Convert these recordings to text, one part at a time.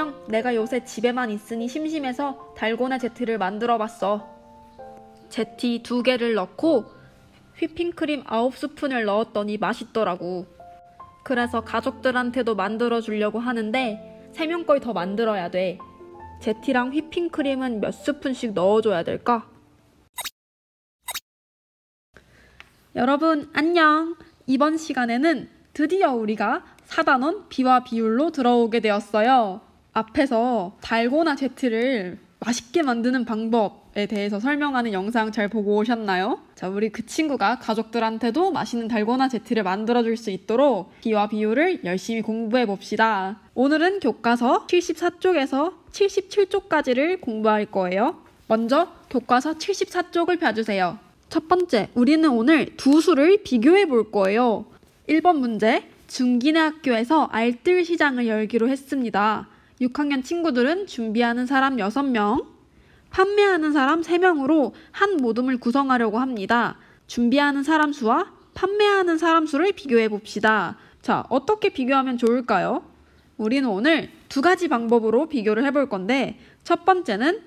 안녕. 내가 요새 집에만 있으니 심심해서 달고나 제티를 만들어봤어. 제티 2개를 넣고 휘핑크림 9스푼을 넣었더니 맛있더라고. 그래서 가족들한테도 만들어주려고 하는데 3명 걸 더 만들어야 돼. 제티랑 휘핑크림은 몇 스푼씩 넣어줘야 될까? 여러분 안녕. 이번 시간에는 드디어 우리가 4단원 비와 비율로 들어오게 되었어요. 앞에서 달고나 제티를 맛있게 만드는 방법에 대해서 설명하는 영상 잘 보고 오셨나요? 자, 우리 그 친구가 가족들한테도 맛있는 달고나 제티를 만들어줄 수 있도록 비와 비율을 열심히 공부해 봅시다. 오늘은 교과서 74쪽에서 77쪽까지를 공부할 거예요. 먼저 교과서 74쪽을 펴주세요. 첫 번째, 우리는 오늘 두 수를 비교해 볼 거예요. 1번 문제, 중기내 학교에서 알뜰 시장을 열기로 했습니다. 6학년 친구들은 준비하는 사람 6명, 판매하는 사람 3명으로 한 모둠을 구성하려고 합니다. 준비하는 사람 수와 판매하는 사람 수를 비교해 봅시다. 자, 어떻게 비교하면 좋을까요? 우리는 오늘 2가지 방법으로 비교를 해볼 건데, 첫 번째는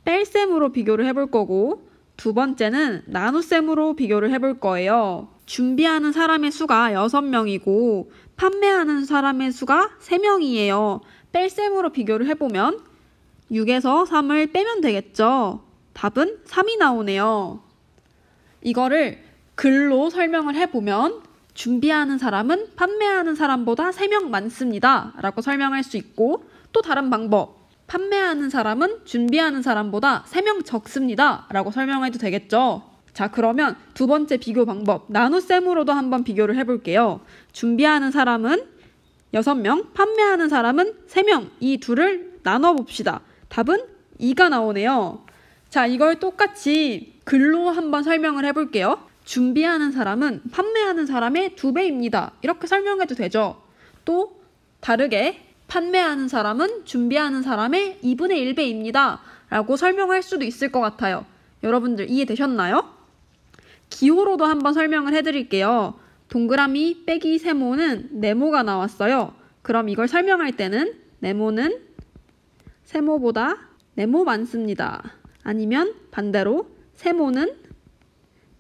뺄셈으로 비교를 해볼 거고, 두 번째는 나눗셈으로 비교를 해볼 거예요. 준비하는 사람의 수가 6명이고 판매하는 사람의 수가 3명이에요. 뺄셈으로 비교를 해보면 6에서 3을 빼면 되겠죠. 답은 3이 나오네요. 이거를 글로 설명을 해보면 준비하는 사람은 판매하는 사람보다 3명 많습니다 라고 설명할 수 있고, 또 다른 방법, 판매하는 사람은 준비하는 사람보다 3명 적습니다 라고 설명해도 되겠죠. 자, 그러면 두 번째 비교 방법, 나눗셈으로도 한번 비교를 해볼게요. 준비하는 사람은 6명, 판매하는 사람은 3명, 이 둘을 나눠봅시다. 답은 2가 나오네요. 자, 이걸 똑같이 글로 한번 설명을 해볼게요. 준비하는 사람은 판매하는 사람의 2배입니다. 이렇게 설명해도 되죠. 또 다르게 판매하는 사람은 준비하는 사람의 2분의 1배입니다. 라고 설명할 수도 있을 것 같아요. 여러분들 이해되셨나요? 기호로도 한번 설명을 해드릴게요. 동그라미 빼기 세모는 네모가 나왔어요. 그럼 이걸 설명할 때는 네모는 세모보다 네모 많습니다. 아니면 반대로 세모는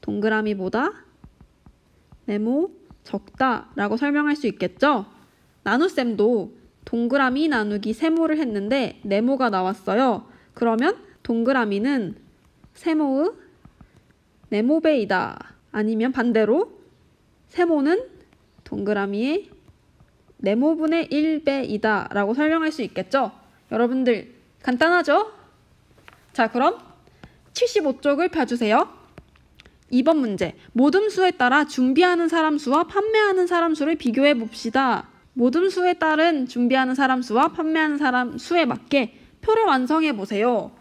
동그라미보다 네모 적다 라고 설명할 수 있겠죠? 나눗셈도 동그라미 나누기 세모를 했는데 네모가 나왔어요. 그러면 동그라미는 세모의 네모배이다. 아니면 반대로 세모는 동그라미의 네모분의 1배이다 라고 설명할 수 있겠죠? 여러분들 간단하죠? 자, 그럼 75쪽을 펴주세요. 2번 문제, 모둠수에 따라 준비하는 사람 수와 판매하는 사람 수를 비교해 봅시다. 모둠수에 따른 준비하는 사람 수와 판매하는 사람 수에 맞게 표를 완성해 보세요.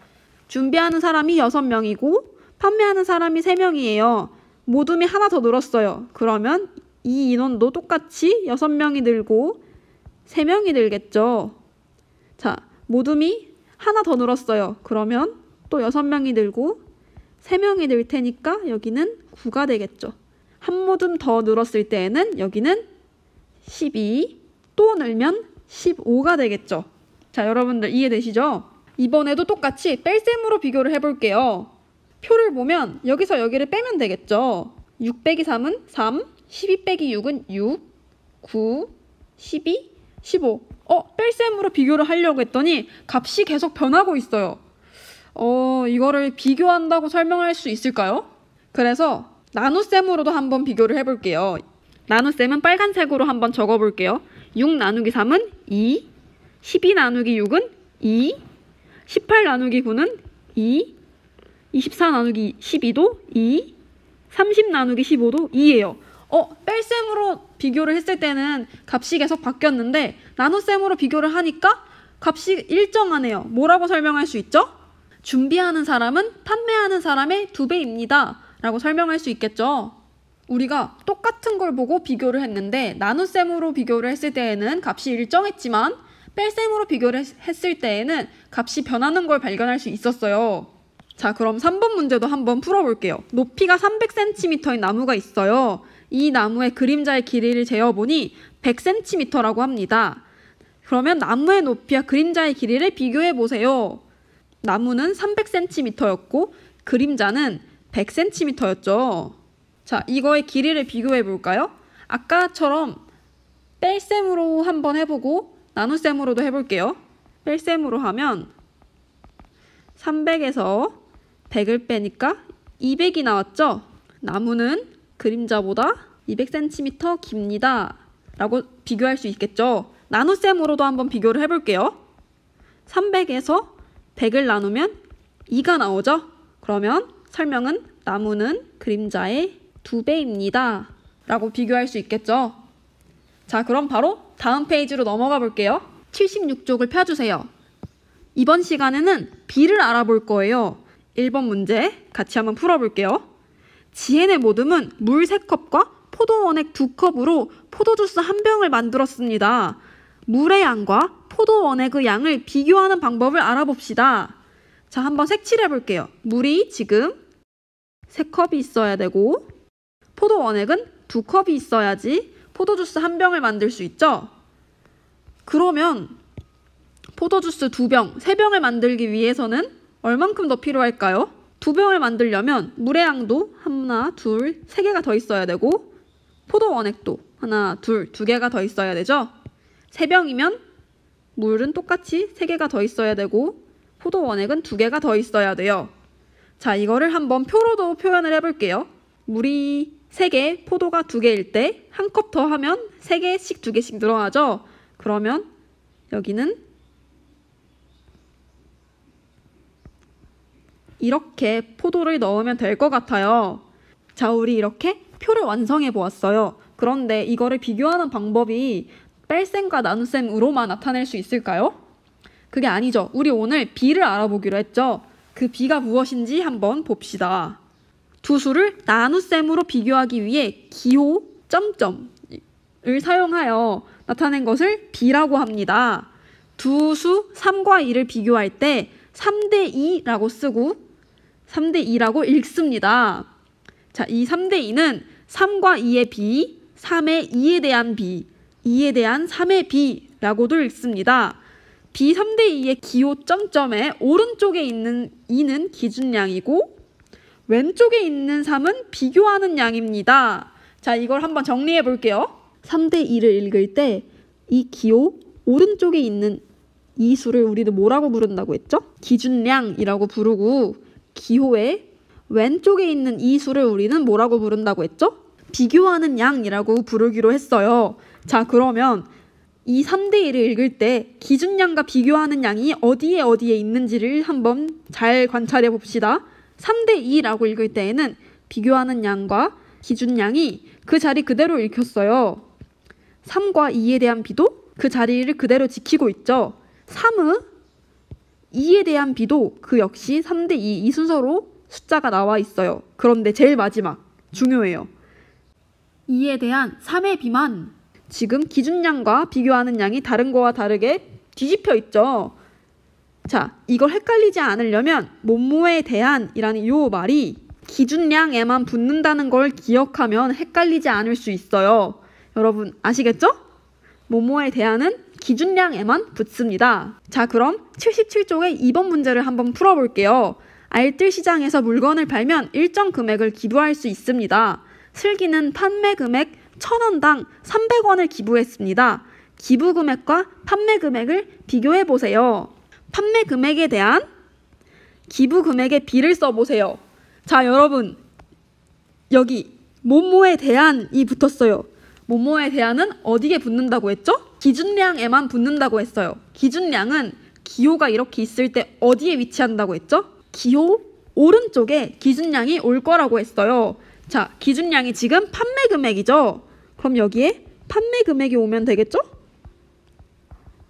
준비하는 사람이 6명이고 판매하는 사람이 3명이에요. 모둠이 하나 더 늘었어요. 그러면 이 인원도 똑같이 6명이 늘고 3명이 늘겠죠. 자, 모둠이 하나 더 늘었어요. 그러면 또 6명이 늘고 3명이 늘 테니까 여기는 9가 되겠죠. 한 모둠 더 늘었을 때에는 여기는 12, 또 늘면 15가 되겠죠. 자, 여러분들 이해되시죠? 이번에도 똑같이 뺄셈으로 비교를 해볼게요. 표를 보면 여기서 여기를 빼면 되겠죠. 6 빼기 3은 3, 12 빼기 6은 6, 9, 12, 15. 뺄셈으로 비교를 하려고 했더니 값이 계속 변하고 있어요. 이거를 비교한다고 설명할 수 있을까요? 그래서 나눗셈으로도 한번 비교를 해볼게요. 나눗셈은 빨간색으로 한번 적어볼게요. 6 나누기 3은 2, 12 나누기 6은 2, 18 나누기 9는 2, 24 나누기 12도 2, 30 나누기 15도 2예요. 뺄셈으로 비교를 했을 때는 값이 계속 바뀌었는데 나눗셈으로 비교를 하니까 값이 일정하네요. 뭐라고 설명할 수 있죠? 준비하는 사람은 판매하는 사람의 2배입니다. 라고 설명할 수 있겠죠. 우리가 똑같은 걸 보고 비교를 했는데 나눗셈으로 비교를 했을 때에는 값이 일정했지만 뺄셈으로 비교를 했을 때에는 값이 변하는 걸 발견할 수 있었어요. 자, 그럼 3번 문제도 한번 풀어볼게요. 높이가 300cm인 나무가 있어요. 이 나무의 그림자의 길이를 재어보니 100cm라고 합니다. 그러면 나무의 높이와 그림자의 길이를 비교해 보세요. 나무는 300cm였고 그림자는 100cm였죠. 자, 이거의 길이를 비교해 볼까요? 아까처럼 뺄셈으로 한번 해보고 나눗셈으로도 해볼게요. 뺄셈으로 하면 300에서 100을 빼니까 200이 나왔죠? 나무는 그림자보다 200cm 깁니다. 라고 비교할 수 있겠죠? 나눗셈으로도 한번 비교를 해볼게요. 300에서 100을 나누면 2가 나오죠? 그러면 설명은 나무는 그림자의 2배입니다. 라고 비교할 수 있겠죠? 자, 그럼 바로 다음 페이지로 넘어가 볼게요. 76쪽을 펴주세요. 이번 시간에는 B를 알아볼 거예요. 1번 문제 같이 한번 풀어볼게요. 지혜네 모듬은 물 3컵과 포도 원액 2컵으로 포도주스 1병을 만들었습니다. 물의 양과 포도 원액의 양을 비교하는 방법을 알아봅시다. 자, 한번 색칠해 볼게요. 물이 지금 3컵이 있어야 되고 포도 원액은 2컵이 있어야지 포도주스 1병을 만들 수 있죠? 그러면 포도주스 2병, 3병을 만들기 위해서는 얼만큼 더 필요할까요? 2병을 만들려면 물의 양도 하나, 둘, 3개가 더 있어야 되고 포도 원액도 하나, 둘, 2개가 더 있어야 되죠? 3병이면 물은 똑같이 3개가 더 있어야 되고 포도 원액은 2개가 더 있어야 돼요. 자, 이거를 한번 표로도 표현을 해볼게요. 물이 3개, 포도가 2개일 때 한 컵 더 하면 3개씩 2개씩 늘어나죠? 그러면 여기는 이렇게 포도를 넣으면 될 것 같아요. 자, 우리 이렇게 표를 완성해 보았어요. 그런데 이거를 비교하는 방법이 뺄셈과 나눗셈으로만 나타낼 수 있을까요? 그게 아니죠. 우리 오늘 B를 알아보기로 했죠. 그 B가 무엇인지 한번 봅시다. 두 수를 나눗셈으로 비교하기 위해 기호, 점점을 사용하여 나타낸 것을 B라고 합니다. 두 수 3과 2를 비교할 때 3대2라고 쓰고 3대2라고 읽습니다. 자, 이 3대2는 3과 2의 B, 3의 2에 대한 B, 2에 대한 3의 B라고도 읽습니다. B 3대2의 기호 점점의 오른쪽에 있는 2는 기준량이고 왼쪽에 있는 3은 비교하는 양입니다. 자, 이걸 한번 정리해 볼게요. 3대2를 읽을 때 이 기호 오른쪽에 있는 이 수를 우리는 뭐라고 부른다고 했죠? 기준량이라고 부르고 기호의 왼쪽에 있는 이 수를 우리는 뭐라고 부른다고 했죠? 비교하는 양이라고 부르기로 했어요. 자, 그러면 이 3대1을 읽을 때 기준량과 비교하는 양이 어디에 있는지를 한번 잘 관찰해 봅시다. 3대2라고 읽을 때에는 비교하는 양과 기준량이 그 자리 그대로 읽혔어요. 3과 2에 대한 B도 그 자리를 그대로 지키고 있죠. 3의 2에 대한 B도 그 역시 3대2 이 순서로 숫자가 나와 있어요. 그런데 제일 마지막 중요해요. 2에 대한 3의 B만 지금 기준량과 비교하는 양이 다른 거와 다르게 뒤집혀 있죠. 자, 이걸 헷갈리지 않으려면 뭐뭐에 대한이라는 이 말이 기준량에만 붙는다는 걸 기억하면 헷갈리지 않을 수 있어요. 여러분 아시겠죠? 뭐뭐에 대한은 기준량에만 붙습니다. 자, 그럼 77쪽의 2번 문제를 한번 풀어볼게요. 알뜰 시장에서 물건을 팔면 일정 금액을 기부할 수 있습니다. 슬기는 판매 금액 1,000원당 300원을 기부했습니다. 기부 금액과 판매 금액을 비교해 보세요. 판매 금액에 대한 기부 금액의 B를 써보세요. 자, 여러분 여기 뭐뭐에 대한이 붙었어요. 뭐뭐에 대한은 어디에 붙는다고 했죠? 기준량에만 붙는다고 했어요. 기준량은 기호가 이렇게 있을 때 어디에 위치한다고 했죠? 기호 오른쪽에 기준량이 올 거라고 했어요. 자, 기준량이 지금 판매 금액이죠? 그럼 여기에 판매 금액이 오면 되겠죠?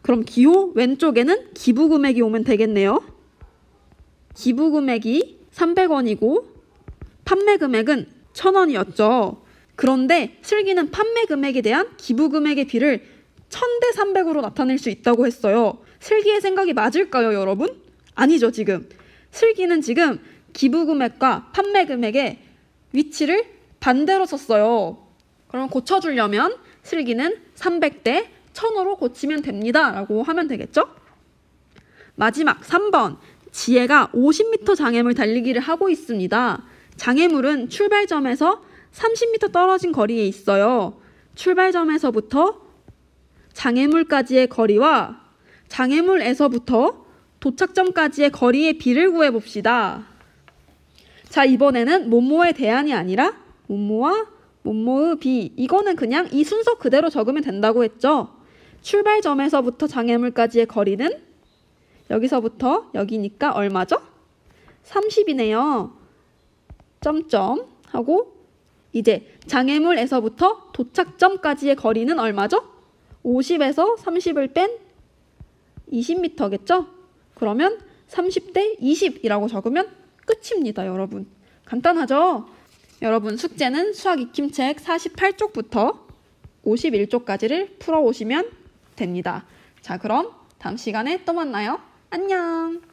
그럼 기호 왼쪽에는 기부 금액이 오면 되겠네요. 기부 금액이 300원이고 판매 금액은 1,000원이었죠. 그런데 슬기는 판매 금액에 대한 기부 금액의 B를 1000대 300으로 나타낼 수 있다고 했어요. 슬기의 생각이 맞을까요, 여러분? 아니죠, 지금. 슬기는 지금 기부 금액과 판매 금액의 위치를 반대로 썼어요. 그럼 고쳐주려면 슬기는 300대 1000으로 고치면 됩니다. 라고 하면 되겠죠? 마지막 3번. 지혜가 50m 장애물 달리기를 하고 있습니다. 장애물은 출발점에서 30m 떨어진 거리에 있어요. 출발점에서부터 장애물까지의 거리와 장애물에서부터 도착점까지의 거리의 비를 구해봅시다. 자, 이번에는 뭐뭐의 대안이 아니라 뭐뭐와 뭐뭐의 비. 이거는 그냥 이 순서 그대로 적으면 된다고 했죠. 출발점에서부터 장애물까지의 거리는 여기서부터 여기니까 얼마죠? 30이네요. 점점 하고 이제 장애물에서부터 도착점까지의 거리는 얼마죠? 50에서 30을 뺀 20m겠죠? 그러면 30대 20이라고 적으면 끝입니다, 여러분. 간단하죠? 여러분, 숙제는 수학 익힘책 48쪽부터 51쪽까지를 풀어오시면 됩니다. 자, 그럼 다음 시간에 또 만나요. 안녕!